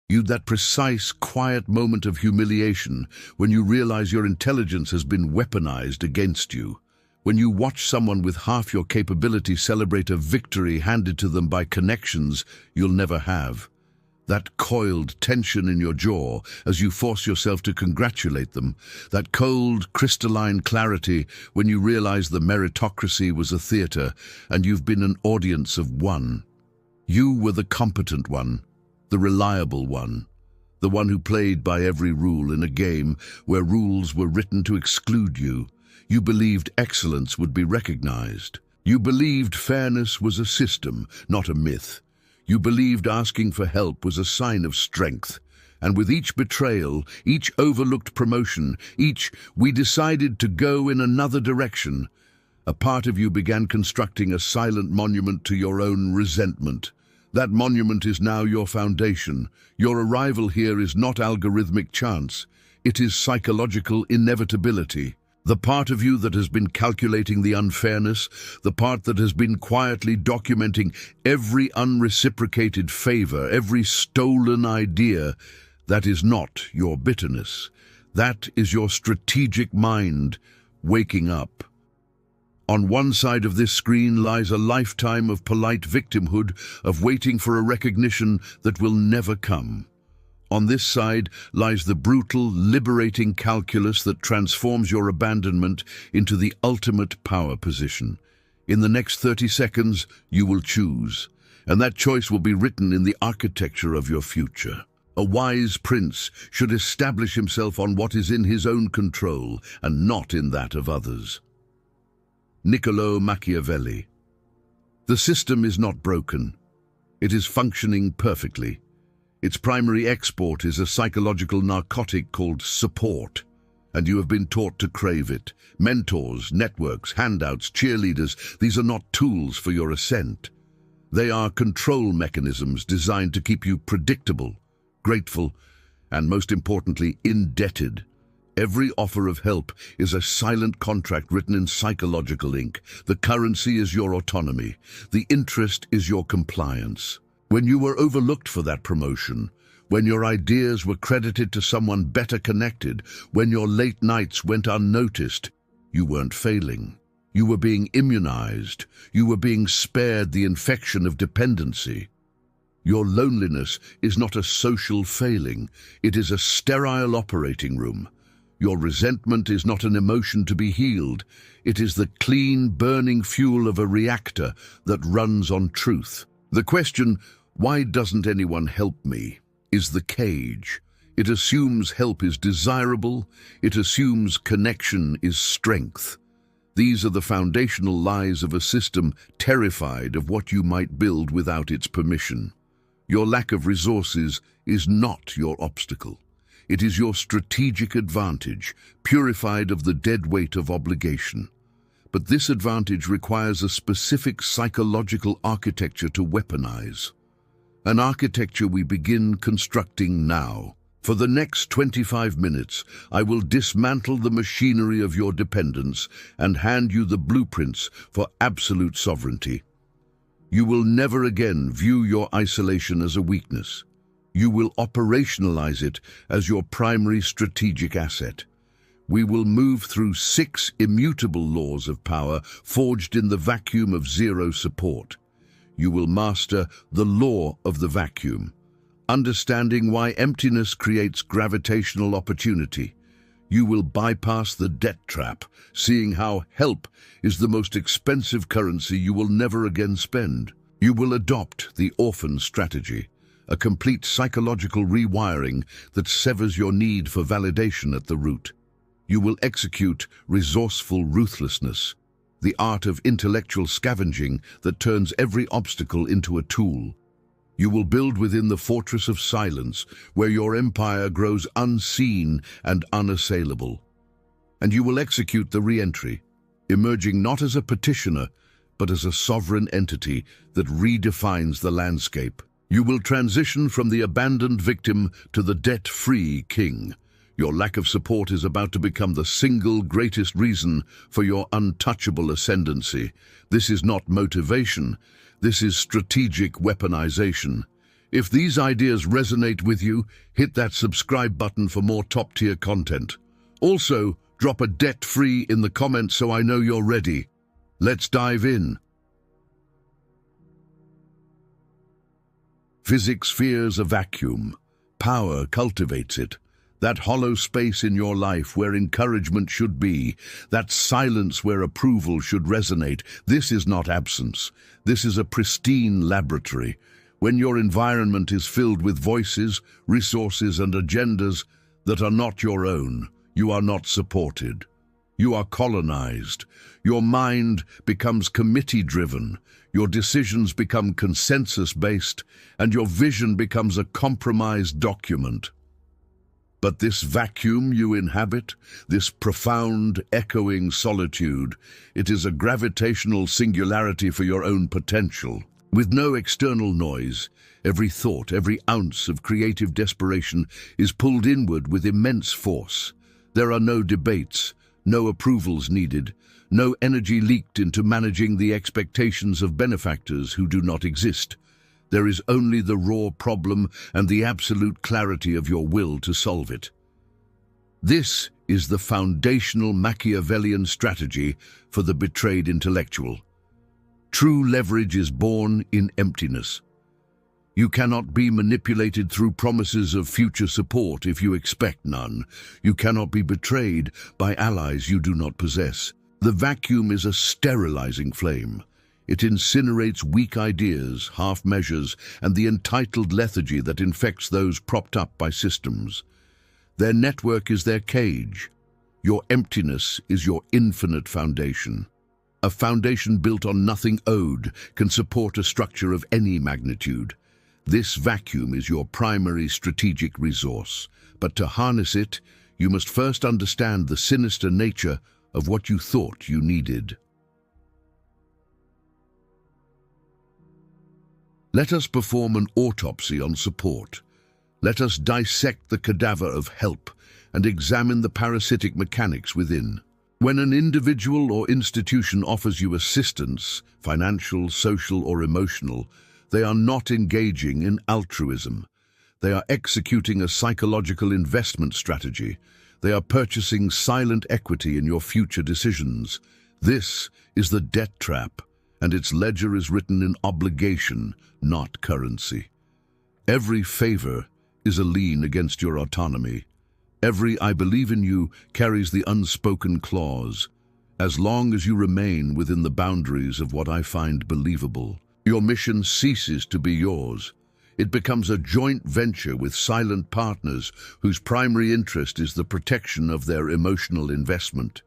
That precise, quiet moment of humiliation when you realize your intelligence has been weaponized against you. When you watch someone with half your capability celebrate a victory handed to them by connections you'll never have. That coiled tension in your jaw as you force yourself to congratulate them. That cold, crystalline clarity when you realize the meritocracy was a theater and you've been an audience of one. You were the competent one, the reliable one, the one who played by every rule in a game where rules were written to exclude you. You believed excellence would be recognized. You believed fairness was a system, not a myth. You believed asking for help was a sign of strength. And with each betrayal, each overlooked promotion, each "we decided to go in another direction," a part of you began constructing a silent monument to your own resentment. That monument is now your foundation. Your arrival here is not algorithmic chance. It is psychological inevitability. The part of you that has been calculating the unfairness, the part that has been quietly documenting every unreciprocated favor, every stolen idea, that is not your bitterness. That is your strategic mind waking up. On one side of this screen lies a lifetime of polite victimhood, of waiting for a recognition that will never come. On this side lies the brutal, liberating calculus that transforms your abandonment into the ultimate power position. In the next 30 seconds, you will choose, and that choice will be written in the architecture of your future. A wise prince should establish himself on what is in his own control and not in that of others. Niccolo Machiavelli. The system is not broken. It is functioning perfectly. Its primary export is a psychological narcotic called support, and you have been taught to crave it. Mentors, networks, handouts, cheerleaders, these are not tools for your ascent. They are control mechanisms designed to keep you predictable, grateful, and most importantly, indebted. Every offer of help is a silent contract written in psychological ink. The currency is your autonomy. The interest is your compliance. When you were overlooked for that promotion, when your ideas were credited to someone better connected, when your late nights went unnoticed, you weren't failing. You were being immunized. You were being spared the infection of dependency. Your loneliness is not a social failing. It is a sterile operating room. Your resentment is not an emotion to be healed. It is the clean, burning fuel of a reactor that runs on truth. The question, "Why doesn't anyone help me?" is the cage. It assumes help is desirable. It assumes connection is strength. These are the foundational lies of a system terrified of what you might build without its permission. Your lack of resources is not your obstacle. It is your strategic advantage, purified of the dead weight of obligation. But this advantage requires a specific psychological architecture to weaponize. An architecture we begin constructing now. For the next 25 minutes, I will dismantle the machinery of your dependence and hand you the blueprints for absolute sovereignty. You will never again view your isolation as a weakness. You will operationalize it as your primary strategic asset. We will move through 6 immutable laws of power forged in the vacuum of zero support. You will master the law of the vacuum, understanding why emptiness creates gravitational opportunity. You will bypass the debt trap, seeing how help is the most expensive currency you will never again spend. You will adopt the orphan strategy, a complete psychological rewiring that severs your need for validation at the root. You will execute resourceful ruthlessness, the art of intellectual scavenging that turns every obstacle into a tool. You will build within the fortress of silence, where your empire grows unseen and unassailable. And you will execute the re-entry, emerging not as a petitioner, but as a sovereign entity that redefines the landscape. You will transition from the abandoned victim to the debt-free king. Your lack of support is about to become the single greatest reason for your untouchable ascendancy. This is not motivation. This is strategic weaponization. If these ideas resonate with you, hit that subscribe button for more top-tier content. Also, drop a debt-free in the comments so I know you're ready. Let's dive in. Physics fears a vacuum. Power cultivates it. That hollow space in your life where encouragement should be, that silence where approval should resonate. This is not absence. This is a pristine laboratory. When your environment is filled with voices, resources, and agendas that are not your own, you are not supported. You are colonized. Your mind becomes committee-driven. Your decisions become consensus-based, and your vision becomes a compromised document. But this vacuum you inhabit, this profound, echoing solitude, it is a gravitational singularity for your own potential. With no external noise, every thought, every ounce of creative desperation is pulled inward with immense force. There are no debates, no approvals needed, no energy leaked into managing the expectations of benefactors who do not exist. There is only the raw problem and the absolute clarity of your will to solve it. This is the foundational Machiavellian strategy for the betrayed intellectual. True leverage is born in emptiness. You cannot be manipulated through promises of future support if you expect none. You cannot be betrayed by allies you do not possess. The vacuum is a sterilizing flame. It incinerates weak ideas, half measures, and the entitled lethargy that infects those propped up by systems. Their network is their cage. Your emptiness is your infinite foundation. A foundation built on nothing owed can support a structure of any magnitude. This vacuum is your primary strategic resource, but to harness it, you must first understand the sinister nature of what you thought you needed. Let us perform an autopsy on support. Let us dissect the cadaver of help and examine the parasitic mechanics within. When an individual or institution offers you assistance, financial, social, or emotional, they are not engaging in altruism. They are executing a psychological investment strategy. They are purchasing silent equity in your future decisions. This is the debt trap, and its ledger is written in obligation, not currency. Every favor is a lien against your autonomy. Every "I believe in you" carries the unspoken clause. As long as you remain within the boundaries of what I find believable, your mission ceases to be yours. It becomes a joint venture with silent partners whose primary interest is the protection of their emotional investment.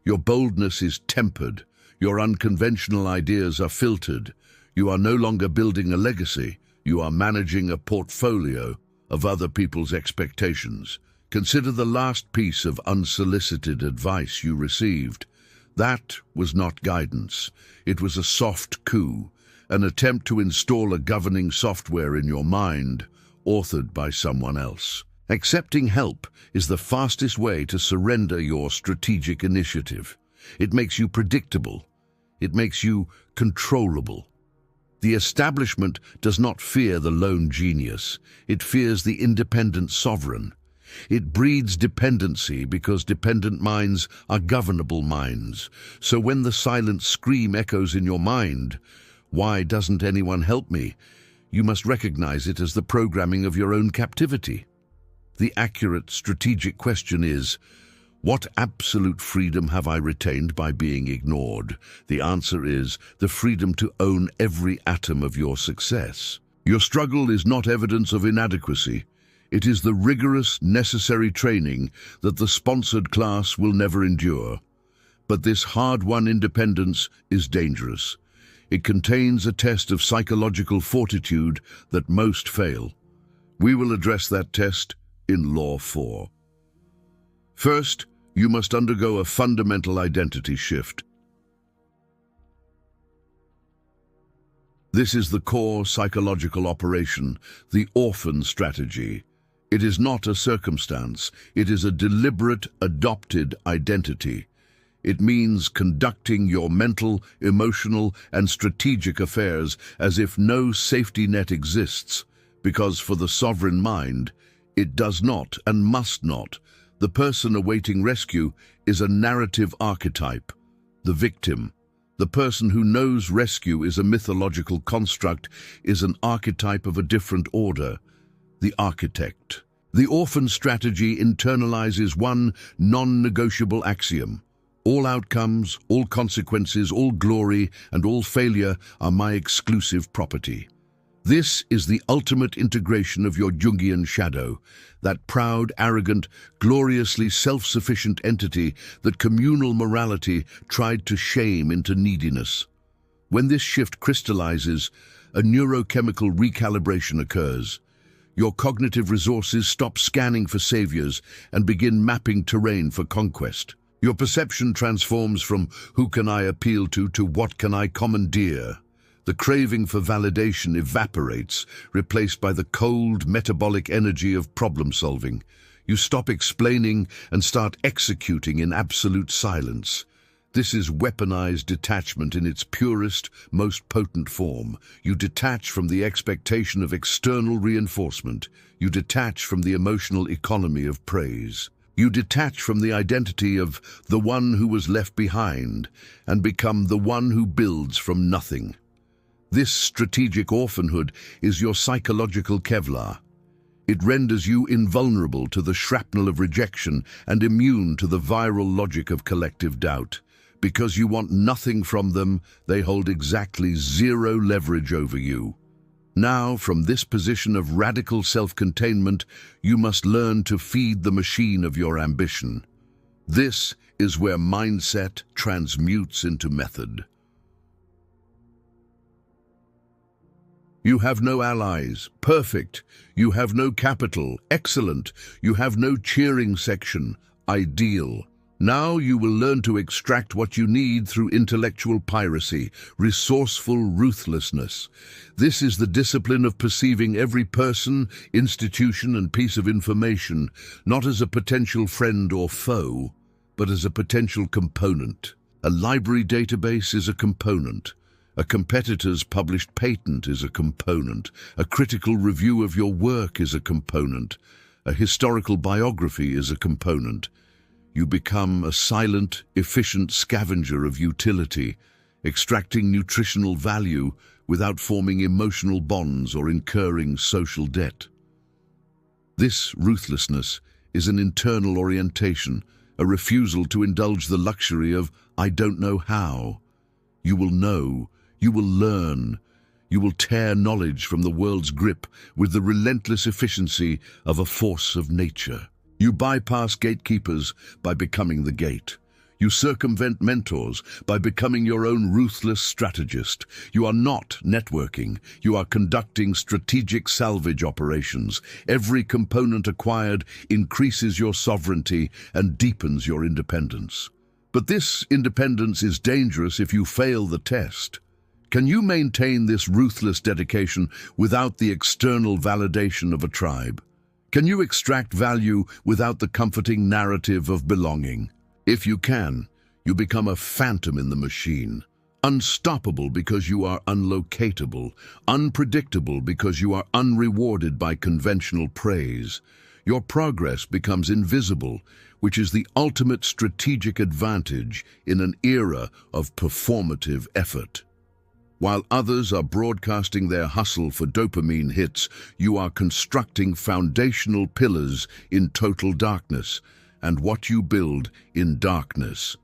Your boldness is tempered. Your unconventional ideas are filtered. You are no longer building a legacy. You are managing a portfolio of other people's expectations. Consider the last piece of unsolicited advice you received. That was not guidance. It was a soft coup, an attempt to install a governing software in your mind, authored by someone else. Accepting help is the fastest way to surrender your strategic initiative. It makes you predictable. It makes you controllable. The establishment does not fear the lone genius. It fears the independent sovereign. It breeds dependency because dependent minds are governable minds. So when the silent scream echoes in your mind, "Why doesn't anyone help me?" you must recognize it as the programming of your own captivity. The accurate strategic question is, what absolute freedom have I retained by being ignored? The answer is the freedom to own every atom of your success. Your struggle is not evidence of inadequacy. It is the rigorous, necessary training that the sponsored class will never endure. But this hard-won independence is dangerous. It contains a test of psychological fortitude that most fail. We will address that test in Law 4. First, you must undergo a fundamental identity shift. This is the core psychological operation, the orphan strategy. It is not a circumstance. It is a deliberate, adopted identity. It means conducting your mental, emotional, and strategic affairs as if no safety net exists, Because for the sovereign mind, it does not and must not. The person awaiting rescue is a narrative archetype, the victim. The person who knows rescue is a mythological construct is an archetype of a different order, the architect. The orphan strategy internalizes one non-negotiable axiom. All outcomes, all consequences, all glory, and all failure are my exclusive property. This is the ultimate integration of your Jungian shadow, that proud, arrogant, gloriously self-sufficient entity that communal morality tried to shame into neediness. When this shift crystallizes, a neurochemical recalibration occurs. Your cognitive resources stop scanning for saviors and begin mapping terrain for conquest. Your perception transforms from who can I appeal to what can I commandeer. The craving for validation evaporates, replaced by the cold, metabolic energy of problem-solving. You stop explaining and start executing in absolute silence. This is weaponized detachment in its purest, most potent form. You detach from the expectation of external reinforcement. You detach from the emotional economy of praise. You detach from the identity of the one who was left behind and become the one who builds from nothing. This strategic orphanhood is your psychological Kevlar. It renders you invulnerable to the shrapnel of rejection and immune to the viral logic of collective doubt. Because you want nothing from them, they hold exactly zero leverage over you. Now, from this position of radical self-containment, you must learn to feed the machine of your ambition. This is where mindset transmutes into method. You have no allies. Perfect. You have no capital. Excellent. You have no cheering section. Ideal. Now you will learn to extract what you need through intellectual piracy, resourceful ruthlessness. This is the discipline of perceiving every person, institution, and piece of information, not as a potential friend or foe, but as a potential component. A library database is a component. A competitor's published patent is a component. A critical review of your work is a component. A historical biography is a component. You become a silent, efficient scavenger of utility, extracting nutritional value without forming emotional bonds or incurring social debt. This ruthlessness is an internal orientation, a refusal to indulge the luxury of "I don't know how." You will know. You will learn. You will tear knowledge from the world's grip with the relentless efficiency of a force of nature. You bypass gatekeepers by becoming the gate. You circumvent mentors by becoming your own ruthless strategist. You are not networking. You are conducting strategic salvage operations. Every component acquired increases your sovereignty and deepens your independence. But this independence is dangerous if you fail the test. Can you maintain this ruthless dedication without the external validation of a tribe? Can you extract value without the comforting narrative of belonging? If you can, you become a phantom in the machine. Unstoppable because you are unlocatable. Unpredictable because you are unrewarded by conventional praise. Your progress becomes invisible, which is the ultimate strategic advantage in an era of performative effort. While others are broadcasting their hustle for dopamine hits, you are constructing foundational pillars in total darkness, and what you build in darkness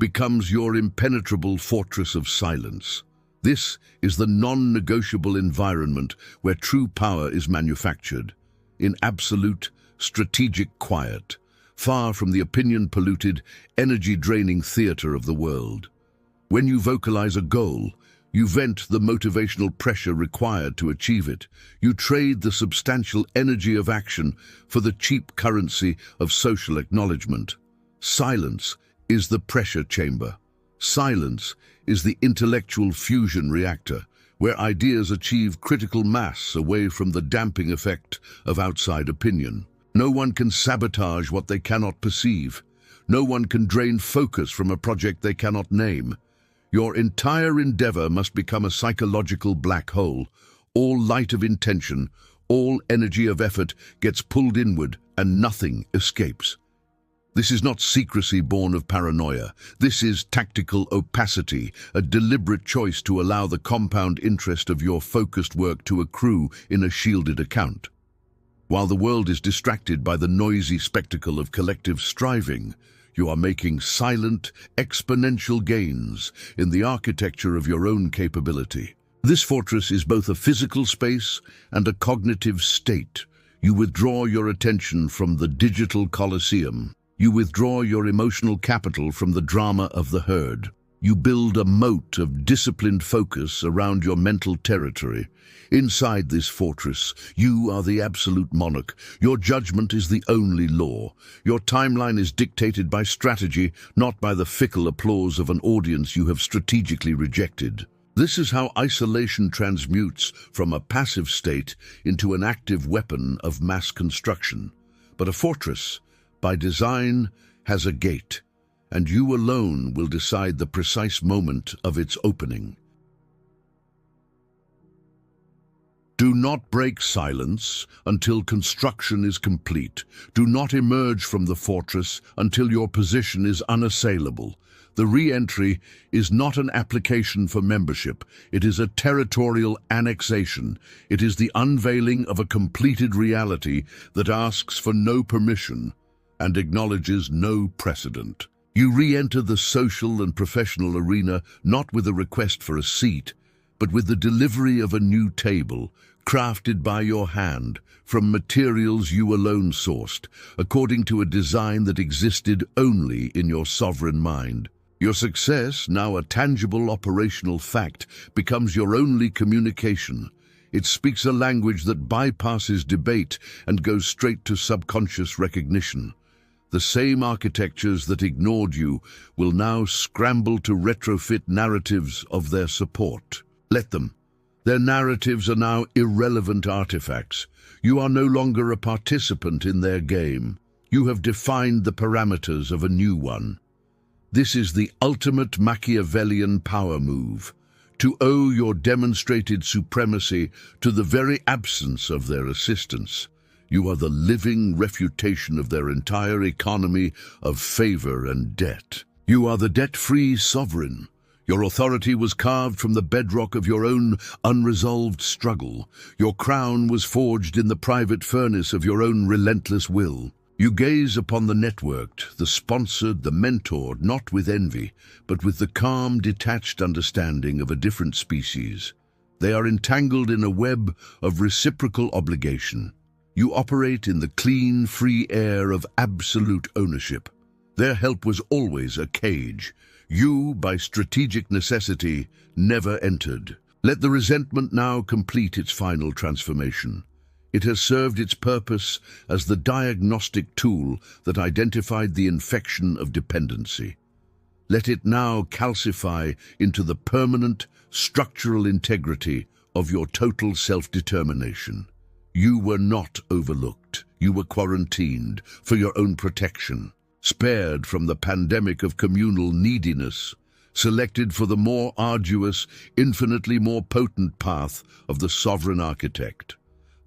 becomes your impenetrable fortress of silence. This is the non-negotiable environment where true power is manufactured, in absolute, strategic quiet, far from the opinion-polluted, energy-draining theater of the world. When you vocalize a goal, you vent the motivational pressure required to achieve it. You trade the substantial energy of action for the cheap currency of social acknowledgement. Silence is the pressure chamber. Silence is the intellectual fusion reactor, where ideas achieve critical mass away from the damping effect of outside opinion. No one can sabotage what they cannot perceive. No one can drain focus from a project they cannot name. Your entire endeavor must become a psychological black hole. All light of intention, all energy of effort gets pulled inward and nothing escapes. This is not secrecy born of paranoia. This is tactical opacity, a deliberate choice to allow the compound interest of your focused work to accrue in a shielded account. While the world is distracted by the noisy spectacle of collective striving, you are making silent, exponential gains in the architecture of your own capability. This fortress is both a physical space and a cognitive state. You withdraw your attention from the digital coliseum. You withdraw your emotional capital from the drama of the herd. You build a moat of disciplined focus around your mental territory. Inside this fortress, you are the absolute monarch. Your judgment is the only law. Your timeline is dictated by strategy, not by the fickle applause of an audience you have strategically rejected. This is how isolation transmutes from a passive state into an active weapon of mass construction. But a fortress, by design, has a gate, and you alone will decide the precise moment of its opening. Do not break silence until construction is complete. Do not emerge from the fortress until your position is unassailable. The re-entry is not an application for membership. It is a territorial annexation. It is the unveiling of a completed reality that asks for no permission and acknowledges no precedent. You re-enter the social and professional arena not with a request for a seat, but with the delivery of a new table, crafted by your hand, from materials you alone sourced, according to a design that existed only in your sovereign mind. Your success, now a tangible operational fact, becomes your only communication. It speaks a language that bypasses debate and goes straight to subconscious recognition. The same architectures that ignored you will now scramble to retrofit narratives of their support. Let them. Their narratives are now irrelevant artifacts. You are no longer a participant in their game. You have defined the parameters of a new one. This is the ultimate Machiavellian power move, to owe your demonstrated supremacy to the very absence of their assistance. You are the living refutation of their entire economy of favor and debt. You are the debt-free sovereign. Your authority was carved from the bedrock of your own unresolved struggle. Your crown was forged in the private furnace of your own relentless will. You gaze upon the networked, the sponsored, the mentored, not with envy, but with the calm, detached understanding of a different species. They are entangled in a web of reciprocal obligation. You operate in the clean, free air of absolute ownership. Their help was always a cage. You, by strategic necessity, never entered. Let the resentment now complete its final transformation. It has served its purpose as the diagnostic tool that identified the infection of dependency. Let it now calcify into the permanent, structural integrity of your total self-determination. You were not overlooked. You were quarantined for your own protection, spared from the pandemic of communal neediness, selected for the more arduous, infinitely more potent path of the sovereign architect.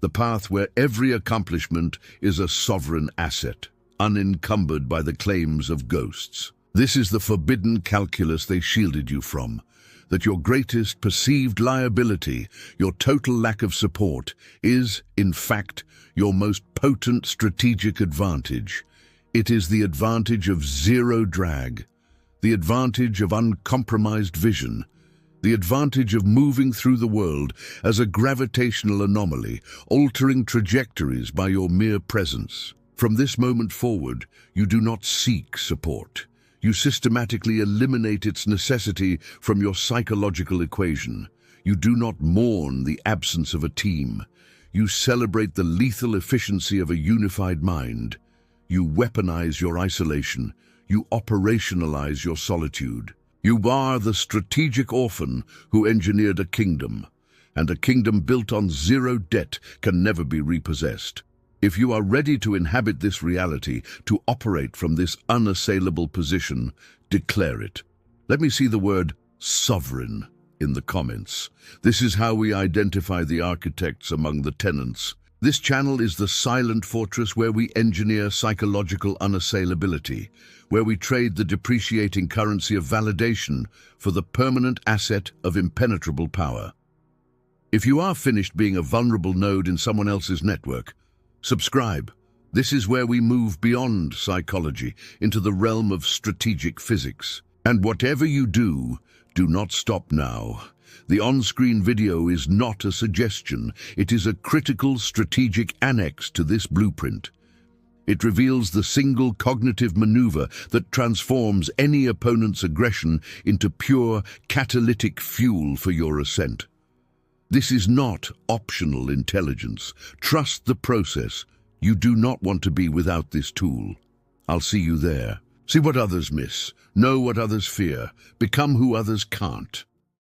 The path where every accomplishment is a sovereign asset, unencumbered by the claims of ghosts. This is the forbidden calculus they shielded you from, that your greatest perceived liability, your total lack of support, is, in fact, your most potent strategic advantage. It is the advantage of zero drag, the advantage of uncompromised vision, the advantage of moving through the world as a gravitational anomaly, altering trajectories by your mere presence. From this moment forward, you do not seek support. You systematically eliminate its necessity from your psychological equation. You do not mourn the absence of a team. You celebrate the lethal efficiency of a unified mind. You weaponize your isolation. You operationalize your solitude. You are the strategic orphan who engineered a kingdom, and a kingdom built on zero debt can never be repossessed. If you are ready to inhabit this reality, to operate from this unassailable position, declare it. Let me see the word sovereign in the comments. This is how we identify the architects among the tenants. This channel is the silent fortress where we engineer psychological unassailability, where we trade the depreciating currency of validation for the permanent asset of impenetrable power. If you are finished being a vulnerable node in someone else's network, subscribe. This is where we move beyond psychology into the realm of strategic physics. And whatever you do, do not stop now. The on-screen video is not a suggestion. It is a critical strategic annex to this blueprint. It reveals the single cognitive maneuver that transforms any opponent's aggression into pure catalytic fuel for your ascent. This is not optional intelligence. Trust the process. You do not want to be without this tool. I'll see you there. See what others miss. Know what others fear. Become who others can't.